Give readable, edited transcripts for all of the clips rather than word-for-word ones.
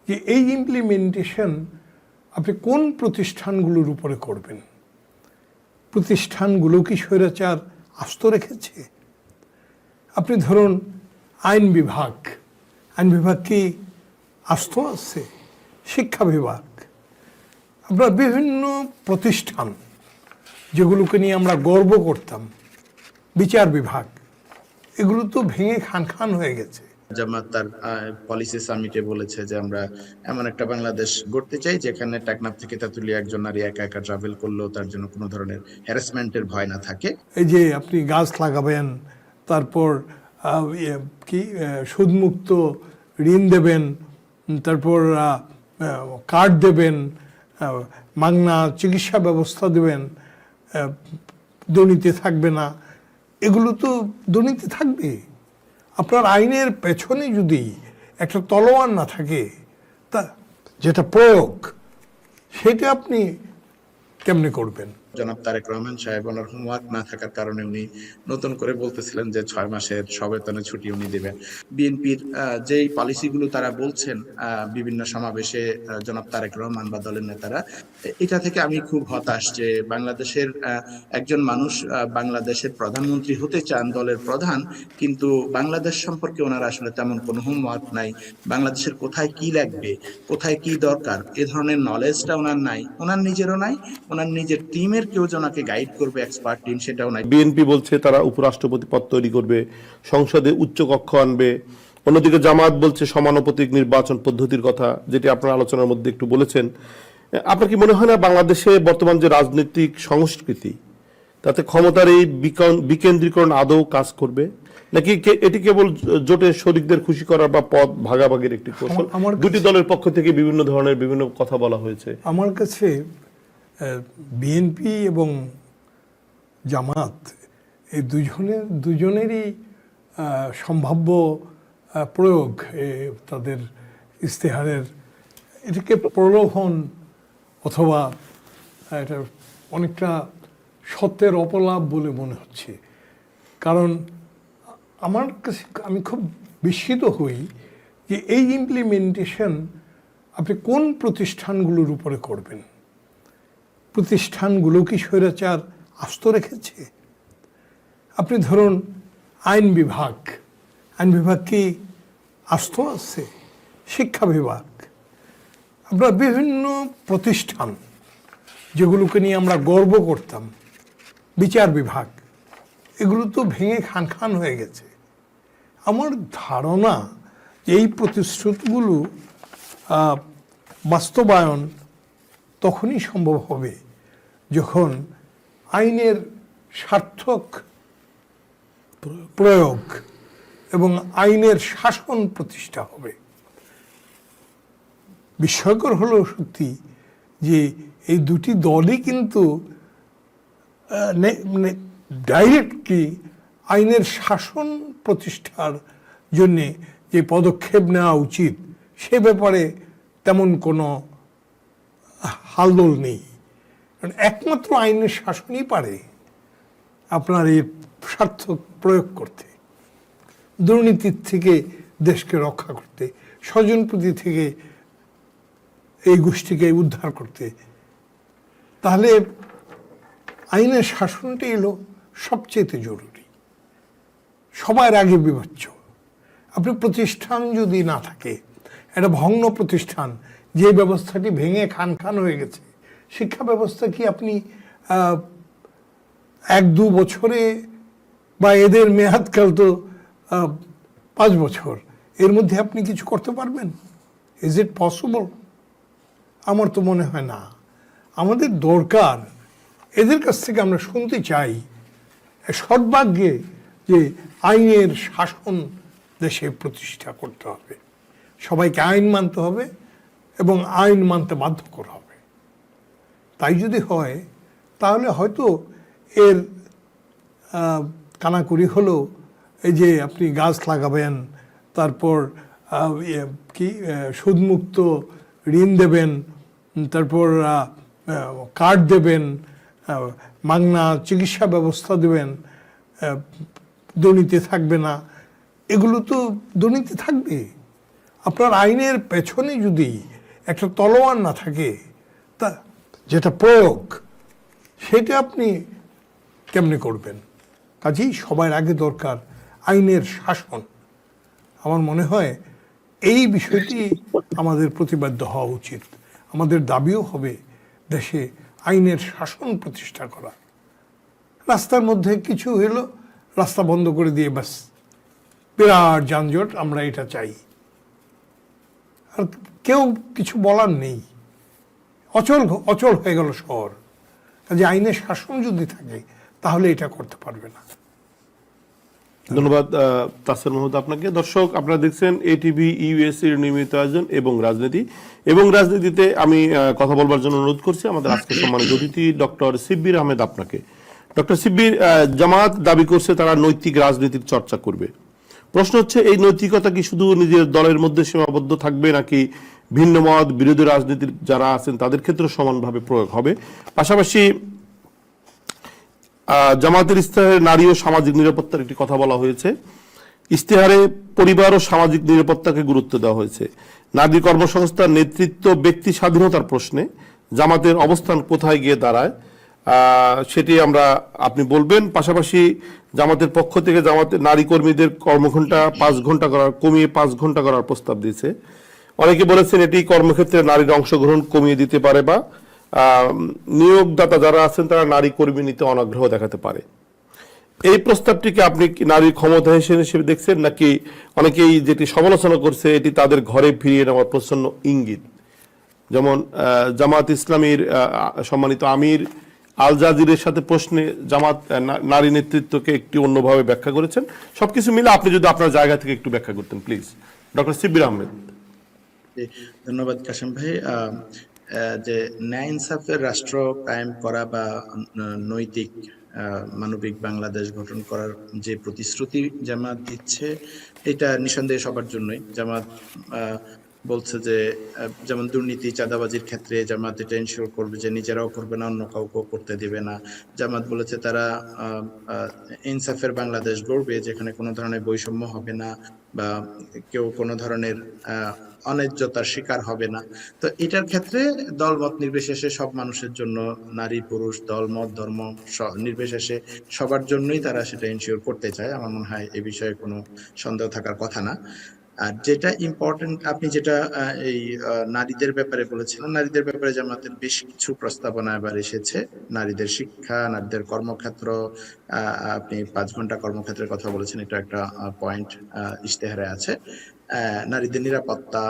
যে এই ইমপ্লিমেন্টেশন আপনি কোন প্রতিষ্ঠানগুলোর উপরে করবেন? প্রতিষ্ঠানগুলো কি স্বৈরাচার আস্ত রেখেছে? আপনি ধরুন আইন বিভাগ কি আস্ত আছে? শিক্ষা বিভাগ, আমরা বিভিন্ন প্রতিষ্ঠান যেগুলোকে নিয়ে আমরা গর্ব করতাম, বিচার বিভাগ, এগুলো তো ভেঙে খান খান হয়ে গেছে। জামাত তার পলিসি সামিটে বলেছে যে আমরা এমন একটা বাংলাদেশ গড়তে চাই যেখানে টেকনাফ থেকে তেঁতুলিয়া একজন নারী একা একা ট্রাভেল করলেও তার জন্য কোনো ধরনের হ্যারাসমেন্টের ভয় না থাকে। এই যে আপনি গাছ লাগাবেন, তারপর সুদমুক্ত ঋণ দেবেন, তারপর কার্ড দেবেন, মাগনা চিকিৎসা ব্যবস্থা দেবেন, দুর্নীতি থাকবে না, এগুলো তো দুর্নীতি থাকবে। আপনার আইনের পেছনে যদি একটা তলোয়ার না থাকে, তা যেটা প্রয়োগ, সেটা আপনি কেমনে করবেন? জনাব তারেক রহমান সাহেব ওনার হোমওয়ার্ক না থাকার কারণে উনি নতুন করে বলতেছিলেন যে 6 মাসের সবেতনে ছুটি উনি দিবেন। বিএনপির যেই পলিসিগুলো তারা বলছেন বিভিন্ন সমাবেশে জনাব তারেক রহমান বা দলের নেতারা, এটা থেকে আমি খুব হতাশ যে বাংলাদেশের একজন মানুষ বাংলাদেশের প্রধানমন্ত্রী হতে চান, দলের প্রধান, কিন্তু বাংলাদেশ সম্পর্কে ওনার আসলে তেমন কোনো হোমওয়ার্ক নাই। বাংলাদেশের কোথায় কি লাগবে, কোথায় কি দরকার, এ ধরনের নলেজটা ওনার নাই, ওনার নিজেরও নাই, ওনার নিজের টিমের কেউ জনাকে গাইড করবে, এক্সপার্ট টিম, সেটাও নাই। বিএনপি বলছে তারা উপরাষ্ট্রপতি পদ তৈরি করবে, সংসদে উচ্চ কক্ষ আনবে। অন্যদিকে জামাত বলছে সমানুপাতিক নির্বাচন পদ্ধতির কথা, যেটি আপনার আলোচনার মধ্যে একটু বলেছেন। আপনার কি মনে হয় না বাংলাদেশে বর্তমান যে রাজনৈতিক সংস্কৃতি, তাতে ক্ষমতার এই বিকেন্দ্রীকরণ আদৌ কাজ করবে, নাকি এটি কেবল জোটের শরিকদের খুশি করার বা পদ ভাগাভাগির একটি কৌশল? দুটি দলের পক্ষ থেকে বিভিন্ন ধরনের বিভিন্ন কথা বলা হয়েছে। আমার কাছে বিএনপি এবং জামাত এই দুজনেরই সম্ভাব্য প্রয়োগ তাদের ইস্তেহারের, এটাকে প্রলোভন অথবা এটা অনেকটা সত্যের অপলাপ বলে মনে হচ্ছে। কারণ আমার কাছে, আমি খুব বিস্মিত হই যে এই ইমপ্লিমেন্টেশন আপনি কোন প্রতিষ্ঠানগুলোর উপরে করবেন? প্রতিষ্ঠানগুলো কি স্বৈরাচার আস্ত রেখেছে? আপনি ধরুন আইন বিভাগ কি আস্ত আছে? শিক্ষা বিভাগ, আমরা বিভিন্ন প্রতিষ্ঠান যেগুলোকে নিয়ে আমরা গর্ব করতাম, বিচার বিভাগ, এগুলো তো ভেঙে খান খান হয়ে গেছে। আমার ধারণা যে এই প্রতিশ্রুতিগুলো বাস্তবায়ন তখনই সম্ভব হবে যখন আইনের সার্থক প্রয়োগ এবং আইনের শাসন প্রতিষ্ঠা হবে। বিস্ময়কর হলো সত্যি যে এই দুটি দলই কিন্তু ডাইরেক্টলি আইনের শাসন প্রতিষ্ঠার জন্যে যে পদক্ষেপ নেওয়া উচিত সে ব্যাপারে তেমন কোনো হালদোল নেই। কারণ একমাত্র আইনের শাসনই পারে আপনার এই সার্থক প্রয়োগ করতে, দুর্নীতির থেকে দেশকে রক্ষা করতে, স্বজনপ্রীতি থেকে এই গোষ্ঠীকে উদ্ধার করতে। তাহলে আইনের শাসনটাই এলো সবচেয়ে জরুরি, সবার আগে বিবেচ্য। আপনি প্রতিষ্ঠান যদি না থাকে, একটা ভগ্ন প্রতিষ্ঠান, যে ব্যবস্থাটি ভেঙে খান খান হয়ে গেছে, শিক্ষা ব্যবস্থা কি আপনি 1-2 বছরে, বা এদের মেয়াদকাল তো 5 বছর, এর মধ্যে আপনি কিছু করতে পারবেন? Is it possible? আমার তো মনে হয় না। আমাদের দরকার, এদের কাছ থেকে আমরা শুনতে চাই সদ্ভাগ্যে যে আইনের শাসন দেশে প্রতিষ্ঠা করতে হবে, সবাইকে আইন মানতে হবে এবং আইন মানতে বাধ্য করা হবে। তাই যদি হয় তাহলে হয়তো এর কানাকড়ি হলো এই যে আপনি গাছ লাগাবেন, তারপর সুদমুক্ত ঋণ দেবেন, তারপর কার্ড দেবেন, মাগনা চিকিৎসা ব্যবস্থা দেবেন, দুর্নীতি থাকবে না, এগুলো তো দুর্নীতি থাকবে। আপনার আইনের পেছনে যদি একটা তলোয়ার না থাকে, তা যেটা প্রয়োগ, সেটা আপনি কেমনে করবেন? কাজেই সবার আগে দরকার আইনের শাসন। আমার মনে হয় এই বিষয়টি আমাদের প্রতিবাদ্য হওয়া উচিত। আমাদের দাবিও হবে দেশে আইনের শাসন প্রতিষ্ঠা করা। রাস্তার মধ্যে কিছু হলো, রাস্তা বন্ধ করে দিয়ে ব্যাস বিরাট যানজট, আমরা এটা চাই, আর কেউ কিছু বলার নেই। অচল হয়ে গেল শহর। কাজে আইনের শাসন যদি থাকে তাহলে এটা করতে পারবে না। ধন্যবাদ তাসের মোহাম্মদ আপনাকে। দর্শক, আপনারা দেখছেন এটিভি ইউএসএ এর নিয়মিত আয়োজন এবং রাজনীতিতে আমি কথা বলবার জন্য অনুরোধ করছি আমাদের আজকে সম্মানিত অতিথি ডক্টর শিব্বির আহমেদ আপনাকে। ডক্টর শিব্বির, জামাত দাবি করছে তারা নৈতিক রাজনীতির চর্চা করবে। প্রশ্ন হচ্ছে, এই নৈতিকতা কি শুধু নিজের দলের মধ্যে সীমাবদ্ধ থাকবে, নাকি ভিন্ন মত বিরোধী রাজনীতির যারা আছেন তাদের ক্ষেত্রে সমানভাবে প্রয়োগ হবে? পাশাপাশি জামাতের ইস্তেহারে নারী ও সামাজিক নিরাপত্তার একটি কথা বলা হয়েছে। ইস্তেহারে পরিবার ও সামাজিক নিরাপত্তাকে গুরুত্ব দেওয়া হয়েছে। নারী কর্মসংস্থান, নেতৃত্ব, ব্যক্তি স্বাধীনতার প্রশ্নে জামাতের অবস্থান কোথায় গিয়ে দাঁড়ায় সেটি আপনি বলবেন। পাশাপাশি জামাতের পক্ষ থেকে জামাতের নারী কর্মীদের কর্মঘণ্টা 5 ঘন্টা কমিয়ে 5 ঘন্টা করার প্রস্তাব দিয়েছে। অনেকে বলেছেন এটি কর্মক্ষেত্রে নারীর অংশগ্রহণ কমিয়ে দিতে পারে বা নিয়োগদাতা যারা আছেন তারা নারী কর্মী নিতে অনাগ্রহ দেখাতে পারে। এই প্রস্তাবটিকে আপনি কি নারীর ক্ষমতা হিসেবে দেখছেন, নাকি অনেকেই যেটি সমালোচনা করছে এটি তাদের ঘরে ফিরিয়ে নেওয়ার প্রচ্ছন্ন ইঙ্গিত? যেমন জামাত ইসলামীর সম্মানিত আমির আল জাজিরের সাথে প্রশ্নে জামাত নারী নেতৃত্বকে একটি অন্যভাবে ব্যাখ্যা করেছেন। সবকিছু মিলে আপনি যদি আপনার জায়গা থেকে একটু ব্যাখ্যা করতেন প্লিজ, ডক্টর শিব্বির আহমেদ। ধন্যবাদ কাশেম ভাই। যে ন্যায় ইনসাফের রাষ্ট্র কায়েম করা বা নৈতিক মানবিক বাংলাদেশ গঠন করার যে প্রতিশ্রুতি জামাত দিচ্ছে, এটা নিঃসন্দেহে সবার জন্যই। জামাত বলছে যে যেমন দুর্নীতি চাঁদাবাজির ক্ষেত্রে জামাত এটা এনশিওর করবে যে নিজেরাও করবে না, অন্য কাউকেও করতে দিবে না। জামাত বলেছে তারা ইনসাফের বাংলাদেশ গড়বে, যেখানে কোনো ধরনের বৈষম্য হবে না বা কেউ কোনো ধরনের অন্যায্যতার শিকার হবে না। তো এটার ক্ষেত্রে দলমত নির্বিশেষে সব মানুষের জন্য, নারী পুরুষ দলমত ধর্ম নির্বিশেষে সবার জন্যই তারা সেটা এনশিওর করতে চায়। আমার মনে হয় এ বিষয়ে কোনো সন্দেহ থাকার কথা না। আর যেটা ইম্পর্টেন্ট, আপনি যেটা এই নারীদের ব্যাপারে বলেছিলেন, নারীদের ব্যাপারে জামাতের বেশ কিছু প্রস্তাবনা এবার এসেছে। নারীদের শিক্ষা, নারীদের কর্মক্ষেত্র, আপনি 5 ঘন্টা কর্মক্ষেত্রের কথা বলেছেন, এটা একটা পয়েন্ট ইশতেহারে আছে। নারীদের নিরাপত্তা,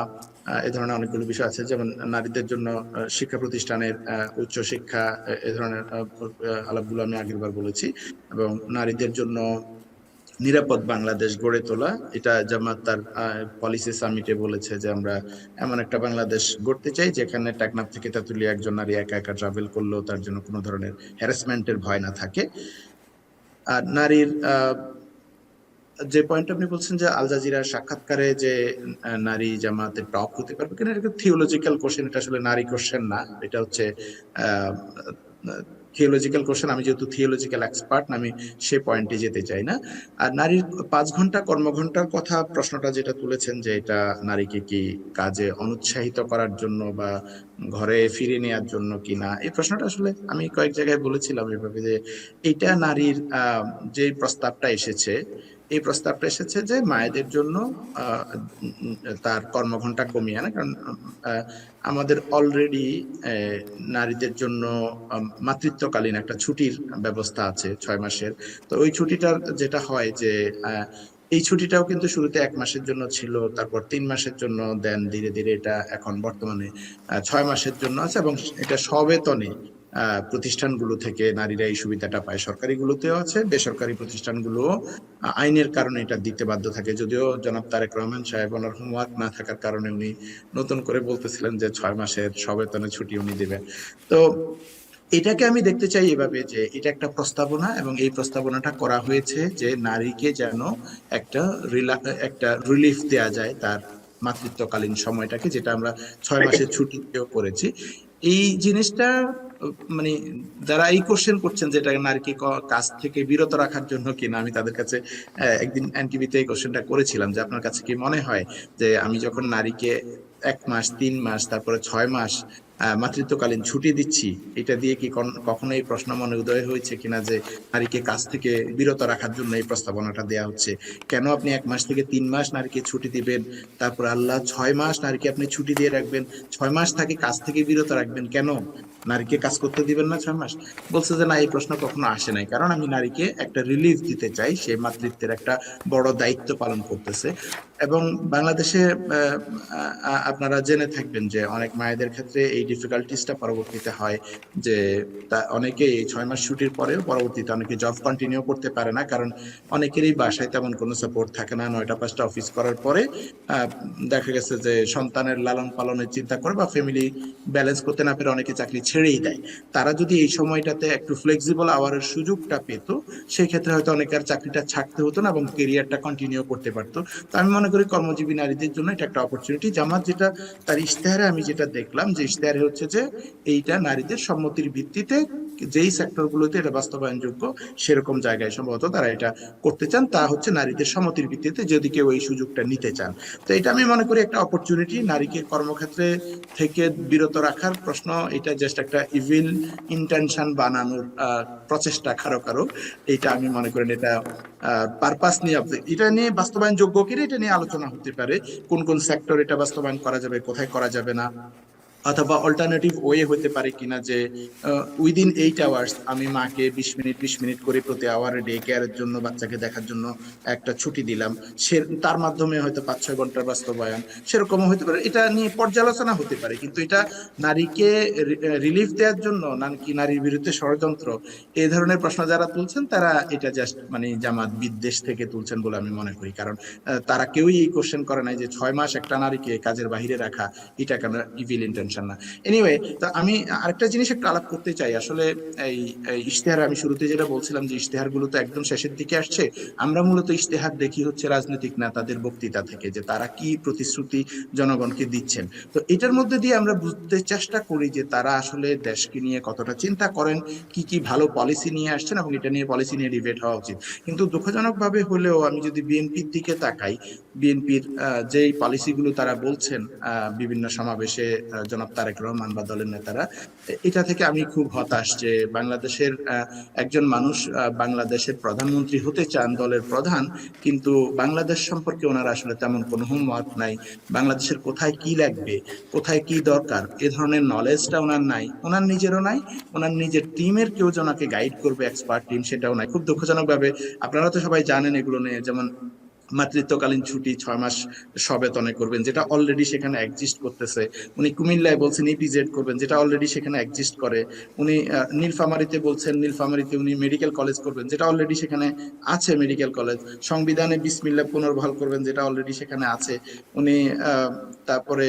এ ধরনের অনেকগুলো বিষয় আছে। যেমন নারীদের জন্য শিক্ষা প্রতিষ্ঠানের উচ্চ শিক্ষা, এ ধরনের আলাপগুলো আমি আগেরবার বলেছি। এবং নারীদের জন্য নিরাপদ বাংলাদেশ গড়ে তোলা, এটা জামাত তার পলিসি সামিটে বলেছে যে আমরা এমন একটা বাংলাদেশ গড়তে চাই যেখানে টেকনাফ থেকে তেঁতুলিয়া একজন নারী একা একা ট্রাভেল করলেও তার জন্য কোনো ধরনের হ্যারাসমেন্টের ভয় না থাকে। আর নারীর যে পয়েন্ট আপনি বলছেন যে আল জাজিরার সাক্ষাৎকারে যে নারী জামাতে টপ হতে পারবে কিনা, এটা থিওলজিক্যাল কোশ্চেন, এটা আসলে নারী কোশ্চেন না, এটা হচ্ছে থিওলজিক্যাল কোশ্চেন। আমি যেহেতু থিওলজিক্যাল এক্সপার্ট, আমি সে পয়েন্টে যেতে চাই না। আর নারীর 5 ঘন্টা কর্মঘণ্টার কথা, প্রশ্নটা যেটা তুলেছেন যে এটা নারীকে কি কাজে অনুৎসাহিত করার জন্য বা ঘরে ফিরে নেওয়ার জন্য কিনা, এই প্রশ্নটা আসলে আমি কয়েক জায়গায় বলেছিলাম এভাবে যে এটা নারীর যে প্রস্তাবটা এসেছে, এই প্রস্তাবটা এসেছে যে মায়েদের জন্য তার কর্মঘণ্টা কমিয়ে আনা। কারণ আমাদের অলরেডি নারীদের জন্য মাতৃত্বকালীন একটা ছুটির ব্যবস্থা আছে 6 মাসের। তো ওই ছুটিটার যেটা হয় যে এই ছুটিটাও কিন্তু শুরুতে 1 মাসের জন্য ছিল, তারপর 3 মাসের জন্য, দেন ধীরে ধীরে এটা এখন বর্তমানে 6 মাসের জন্য আছে। এবং এটা সবেতনে প্রতিষ্ঠানগুলো থেকে নারীরা এই সুবিধাটা পায়। সরকারিগুলোতেও আছে, বেসরকারি প্রতিষ্ঠানগুলো আইনের কারণে এটা দিতে বাধ্য থাকে। যদিও জনাব তারেক রহমান সাহেব ওনার হোমওয়ার্ক না থাকার কারণে উনি নতুন করে বলতেছিলেন যে 6 মাসের সবেতনে ছুটি উনি দিবেন। তো এটাকে আমি দেখতে চাই এভাবে যে এটা একটা প্রস্তাবনা, এবং এই প্রস্তাবনাটা করা হয়েছে যে নারীকে যেন একটা রিলিফ দেয়া যায় তার মাতৃত্বকালীন সময়টাকে, যেটা আমরা 6 মাসের ছুটিতেও করেছি। এই জিনিসটা মানে যারা এই কোশ্চেন করছেন যে এটা নারীকে কাজ থেকে বিরত রাখার জন্য কিনা, আমি তাদের কাছে একদিন এনটিভিতে এই কোশ্চেনটা করেছিলাম যে আপনার কাছে কি মনে হয় যে আমি যখন নারীকে 1 মাস, 3 মাস, তারপরে 6 মাস মাতৃত্বকালীন ছুটি দিচ্ছি, এটা দিয়ে কি কখনো এই প্রশ্ন মনে উদয় হয়েছে কিনা যে নারীকে কাজ থেকে বিরত রাখার জন্য এই প্রস্তাবনাটা দেওয়া হচ্ছে? কেন আপনি 1 মাস থেকে 3 মাস নারীকে ছুটি দিবেন, তারপর আল্লাহ 6 মাস নারীকে আপনি ছুটি দিয়ে রাখবেন, 6 মাস তাকে কাজ থেকে বিরত রাখবেন কেন? নারীকে কাজ করতে দিবেন না 6 মাস? বলছে যে না, এই প্রশ্ন কখনো আসে নাই, কারণ আমি নারীকে একটা রিলিফ দিতে চাই, সে মাতৃত্বের একটা বড় দায়িত্ব পালন করতেছে। এবং বাংলাদেশে আপনারা জেনে থাকবেন যে অনেক মায়েদের ক্ষেত্রে এই ডিফিকাল্টিসটা পরবর্তীতে হয় যে অনেকে এই 6 মাস ছুটির পরেও পরবর্তীতে অনেকে জব কন্টিনিউ করতে পারে না, কারণ অনেকেরই বাসায় তেমন কোনো সাপোর্ট থাকে না। 9টা 5টা অফিস করার পরে দেখা গেছে যে সন্তানের লালন পালনের চিন্তা করে বা ফ্যামিলি ব্যালেন্স করতে না পেরে অনেকে চাকরি ছেড়েই দেয়। তারা যদি এই সময়টাতে একটু ফ্লেক্সিবল আওয়ারের সুযোগটা পেত, সেই ক্ষেত্রে হয়তো অনেকের চাকরিটা ছাড়তে হতো না এবং কেরিয়ারটা কন্টিনিউ করতে পারতো। তো আমি মনে করি কর্মজীবী নারীদের জন্য এটা একটা অপরচুনিটি। জামাত যেটা তার ইশতেহারে আমি যেটা দেখলাম যে ইশতেহারে হচ্ছে যে এইটা নারীদের সম্মতির ভিত্তিতে যেই সেক্টরগুলোতে এটা বাস্তবায়নযোগ্য সেরকম জায়গায় সম্ভবত তারা এটা করতে চান, তা হচ্ছে নারীদের সম্মতির ভিত্তিতে যদি কেউ এই সুযোগটা নিতে চান। তো এটা আমি মনে করি একটা অপরচুনিটি নারীকে কর্মক্ষেত্রে থেকে বিরত রাখার প্রশ্ন, এটা জাস্ট একটা ইভিল ইন্টেনশন বানানোর প্রচেষ্টা কারো কারো। এটা আমি মনে করি এটা পারপাস নিয়ে এটা নিয়ে বাস্তবায়ন যোগ্য কিনা এটা নিয়ে আলোচনা হতে পারে, কোন কোন সেক্টর এটা বাস্তবায়ন করা যাবে, কোথায় করা যাবে না, অথবা অল্টারনেটিভ ওয়ে হতে পারে কিনা যে উইদিন 8 আওয়ার্স আমি মাকে 20 মিনিট করে প্রতি আওয়ারে ডে কেয়ারের জন্য বাচ্চাকে দেখার জন্য একটা ছুটি দিলাম, সে তার মাধ্যমে হয়তো 5-6 ঘন্টার বাস্তবায়ন সেরকমও হতে পারে। এটা নিয়ে পর্যালোচনা হতে পারে, কিন্তু এটা নারীকে রিলিফ দেওয়ার জন্য নাকি নারীর বিরুদ্ধে ষড়যন্ত্র, এই ধরনের প্রশ্ন যারা তুলছেন তারা এটা জাস্ট মানে জামাত বিদ্বেষ থেকে তুলছেন বলে আমি মনে করি। কারণ তারা কেউই এই কোশ্চেন করে নাই যে 6 মাস একটা নারীকে কাজের বাহিরে রাখা এটা কেন ইভিল ইন্টেনশন না। এনিওয়ে, তো আমি আরেকটা জিনিস একটু আলাপ করতে চাই। আসলে এই ইশতেহার আমি শুরুতে যেটা বলছিলাম যে ইশতেহার গুলো তো একদম শেষের দিকে আসছে, আমরা মূলত ইশতেহার দেখি হচ্ছে রাজনৈতিক নেতাদের বক্তৃতা থেকে যে তারা কি প্রতিশ্রুতি জনগণকে দিচ্ছেন। তো এটার মধ্যে দিয়ে আমরা বুঝতে চেষ্টা করি যে তারা আসলে দেশকে নিয়ে কতটা চিন্তা করেন, কি কি ভালো পলিসি নিয়ে আসছেন এবং এটা নিয়ে পলিসি নিয়ে ডিবেট হওয়া উচিত। কিন্তু দুঃখজনক ভাবে হলেও আমি যদি বিএনপির দিকে তাকাই, বিএনপির যেই পলিসিগুলো তারা বলছেন বিভিন্ন সমাবেশে জনাব তারেক রহমান বা দলের নেতারা, এটা থেকে আমি খুব হতাশ যে বাংলাদেশের একজন মানুষ বাংলাদেশের প্রধানমন্ত্রী হতে চান, দলের প্রধান, কিন্তু বাংলাদেশ সম্পর্কে ওনার আসলে তেমন কোনো হোমওয়ার্ক নাই। বাংলাদেশের কোথায় কি লাগবে, কোথায় কি দরকার, এ ধরনের নলেজটা ওনার নাই, ওনার নিজেরও নাই, ওনার নিজের টিমের কেউ জনাকে গাইড করবে এক্সপার্ট টিম সেটাও নাই। খুব দুঃখজনক ভাবে আপনারা তো সবাই জানেন এগুলো নিয়ে, যেমন মাতৃত্বকালীন ছুটি 6 মাস সবেতনে করবেন যেটা অলরেডি সেখানে এক্সিস্ট করতেছে। উনি কুমিল্লায় বলছেন ইপিজেড করবেন যেটা অলরেডি সেখানে এক্সিস্ট করে। উনি নীলফামারীতে বলছেন নীলফামারীতে উনি মেডিকেল কলেজ করবেন যেটা অলরেডি সেখানে আছে মেডিকেল কলেজ। সংবিধানে বিসমিল্লাহ পুনর্বহাল করবেন যেটা অলরেডি সেখানে আছে। উনি তারপরে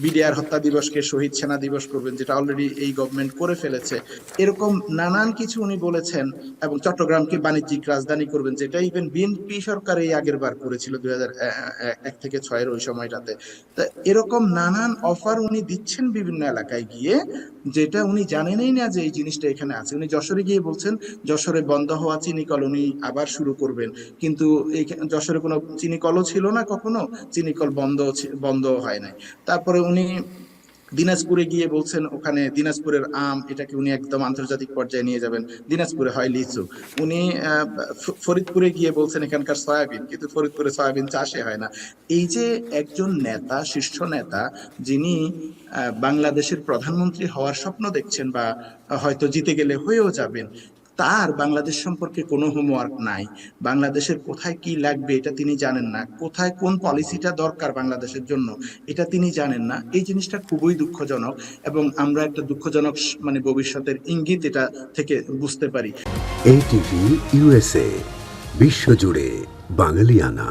বিডিআর হত্যা দিবসকে শহীদ সেনা দিবস করবেন যেটা অলরেডি এই গভর্নমেন্ট করে ফেলেছে। এরকম নানান কিছু উনি বলেছেন। এবং চট্টগ্রামকে বাণিজ্যিক রাজধানী করবেন যেটা ইভেন বিএনপি সরকার এই আগের বার করেছিল 2001 থেকে 6 ওই সময়টাতে। তা এরকম নানান অফার উনি দিচ্ছেন বিভিন্ন এলাকায় গিয়ে, যেটা উনি জানেনই না যে এই জিনিসটা এখানে আছে। উনি যশোরে গিয়ে বলছেন যশোরে বন্ধ হওয়া চিনি কল উনি আবার শুরু করবেন, কিন্তু এই যশোরে কোনো চিনি কলও ছিল না, কখনো চিনি কল বন্ধ হয় নাই। তারপরে উনি দিনাজপুরে গিয়ে বলছেন ওখানে দিনাজপুরের আম এটাকে উনি একদম আন্তর্জাতিক পর্যায়ে নিয়ে যাবেন, দিনাজপুরে হয় লিচু। উনি ফরিদপুরে গিয়ে বলছেন এখানকার সয়াবিন, কিন্তু ফরিদপুরে সয়াবিন চাষে হয় না। এই যে একজন নেতা, শীর্ষ নেতা, যিনি বাংলাদেশের প্রধানমন্ত্রী হওয়ার স্বপ্ন দেখছেন বা হয়তো জিতে গেলে হয়েও যাবেন, তার বাংলাদেশ সম্পর্কে কোনো হোমওয়ার্ক নাই। বাংলাদেশের কোথায় কি লাগবে এটা তিনি জানেন না, কোথায় কোন পলিসিটা দরকার বাংলাদেশের জন্য এটা তিনি জানেন না। এই জিনিসটা খুবই দুঃখজনক এবং আমরা একটা দুঃখজনক মানে ভবিষ্যতের ইঙ্গিত এটা থেকে বুঝতে পারি। ATV USA বিশ্বজুড়ে বাঙালিয়ানা।